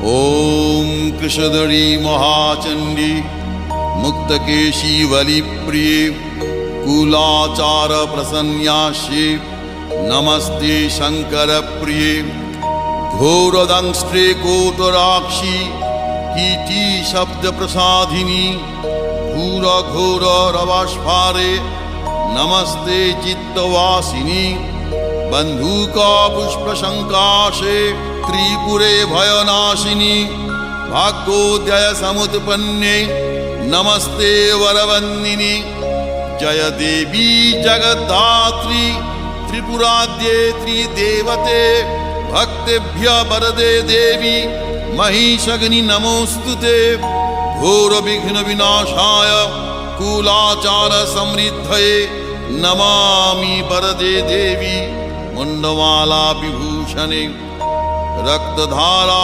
ॐ कृशधरी महाचण्डी मुक्तकेशी वलिप्रिये कुलाचार प्रसन्यास्ये नमस्ते शङ्करप्रिये घोरदंष्ट्रे कोटराक्षी कीटी शब्दप्रसादिनी घोरघोररवस्फारे नमस्ते चित्तवासिनी बन्धुका पुष्पशङ्काशे त्रिपुरे भयनाशिनी भाग्योदय समुत्पन्ने नमस्ते वरवन्दिनी जय देवी जगद्धात्री त्रिपुराद्ये त्रिदेवते भक्तेभ्य वरदे देवी महिषग्नि नमोस्तुते घोर विघ्न विनाशाय कुलाचार समृद्धये नमामि वरदे देवी मुंडमाला विभूषणे रक्तधारा